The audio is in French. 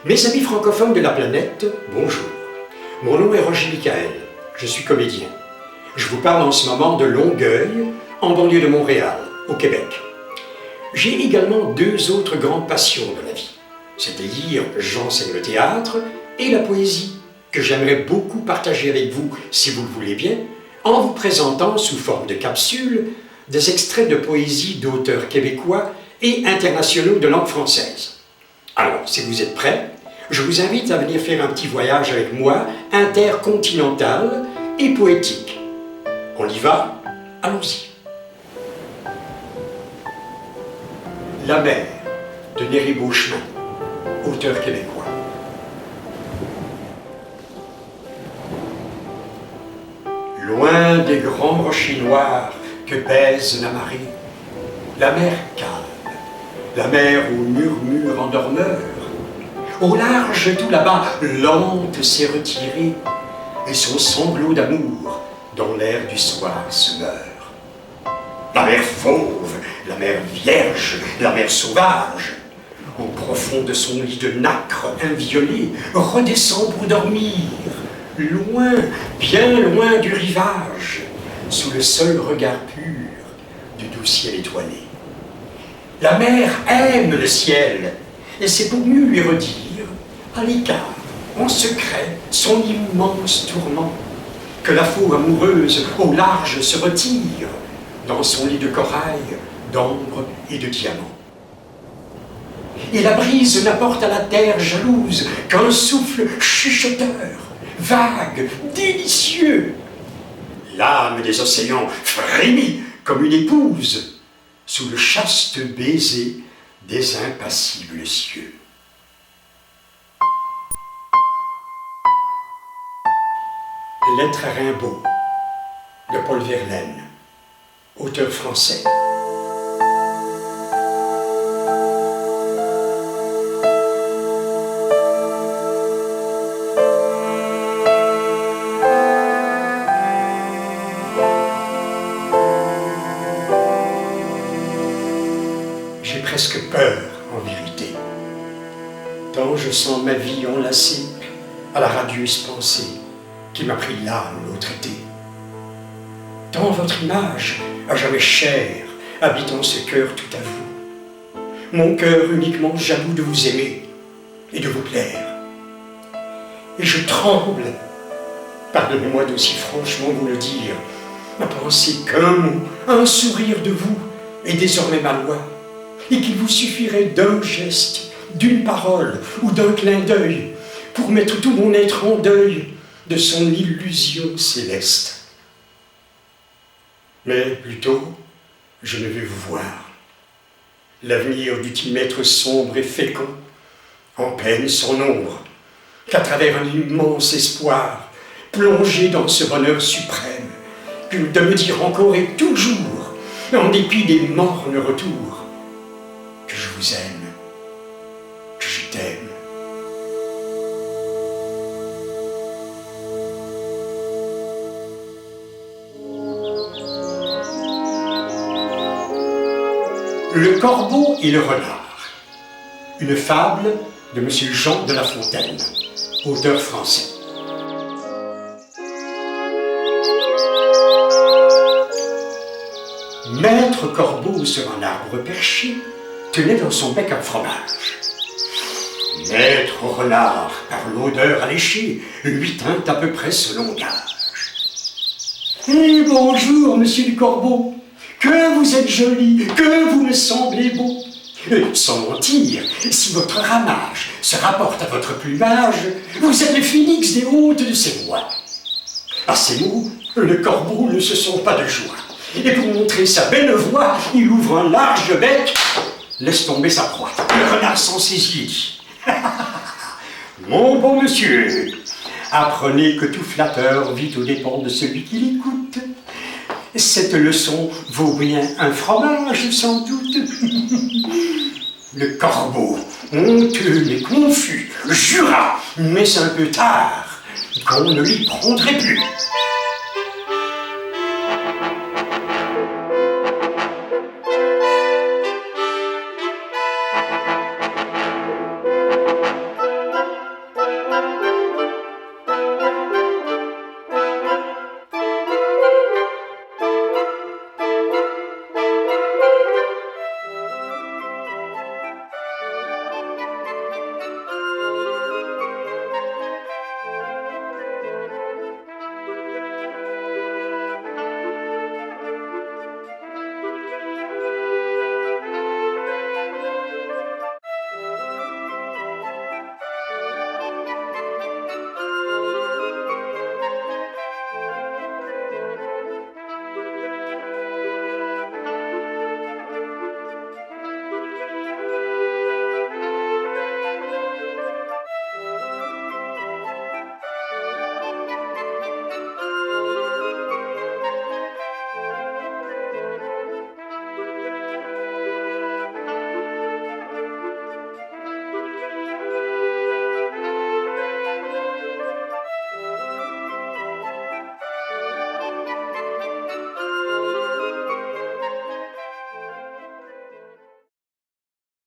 Mes amis francophones de la planète, bonjour. Mon nom est Roger Michael, je suis comédien. Je vous parle en ce moment de Longueuil, en banlieue de Montréal, au Québec. J'ai également deux autres grandes passions de la vie, c'est-à-dire j'enseigne le théâtre et la poésie, que j'aimerais beaucoup partager avec vous, si vous le voulez bien, en vous présentant sous forme de capsules des extraits de poésie d'auteurs québécois et internationaux de langue française. Alors, si vous êtes prêts, je vous invite à venir faire un petit voyage avec moi, intercontinental et poétique. On y va? Allons-y. La mer de Néry Beauchemin, auteur québécois. Loin des grands rochers noirs que baise la marée, la mer calme, la mer au murmure endormeur, au large tout là-bas, lente s'est retirée, et son sanglot d'amour dans l'air du soir se meurt. La mer fauve, la mer vierge, la mer sauvage, au profond de son lit de nacre inviolé, redescend pour dormir, loin, bien loin du rivage, sous le seul regard pur du doux ciel étoilé. La mer aime le ciel, et c'est pour mieux lui redire, à l'écart, en secret, son immense tourment, que la fauve amoureuse au large se retire, dans son lit de corail, d'ambre et de diamants. Et la brise n'apporte à la terre jalouse qu'un souffle chuchoteur, vague, délicieux. L'âme des océans frémit comme une épouse sous le chaste baiser des impassibles cieux. Lettre à Rimbaud de Paul Verlaine, auteur français. J'ai presque peur, en vérité, tant je sens ma vie enlacée à la radieuse pensée qui m'a pris l'âme l'autre été. Tant votre image, à jamais chère, habitant ce cœur tout à vous, mon cœur uniquement jaloux de vous aimer et de vous plaire. Et je tremble, pardonnez-moi d'aussi franchement vous le dire, à penser qu'un mot, un sourire de vous est désormais ma loi, et qu'il vous suffirait d'un geste, d'une parole ou d'un clin d'œil pour mettre tout mon être en deuil de son illusion céleste. Mais plutôt, je ne veux vous voir. L'avenir dut-il m'être sombre et fécond, en peine sans nombre, qu'à travers un immense espoir, plongé dans ce bonheur suprême, que de me dire encore et toujours, en dépit des mornes retours, que je vous aime, que je t'aime. Le corbeau et le renard, une fable de M. Jean de La Fontaine, auteur français. Maître Corbeau sur un arbre perché tenait dans son bec un fromage. Maître Renard, par l'odeur alléchée, lui tint à peu près ce langage. « Eh bonjour, monsieur du Corbeau, que vous êtes joli, que vous me semblez beau. Sans mentir, si votre ramage se rapporte à votre plumage, vous êtes le phénix des hôtes de ces bois. » À ces mots, le corbeau ne se sent pas de joie. Et pour montrer sa belle voix, il ouvre un large bec, laisse tomber sa proie. Le renard s'en saisit et dit « Mon bon monsieur, apprenez que tout flatteur vit aux dépens de celui qui l'écoute. Cette leçon vaut bien un fromage, sans doute. » Le corbeau, honteux mais confus, jura, mais un peu tard, qu'on ne l'y prendrait plus.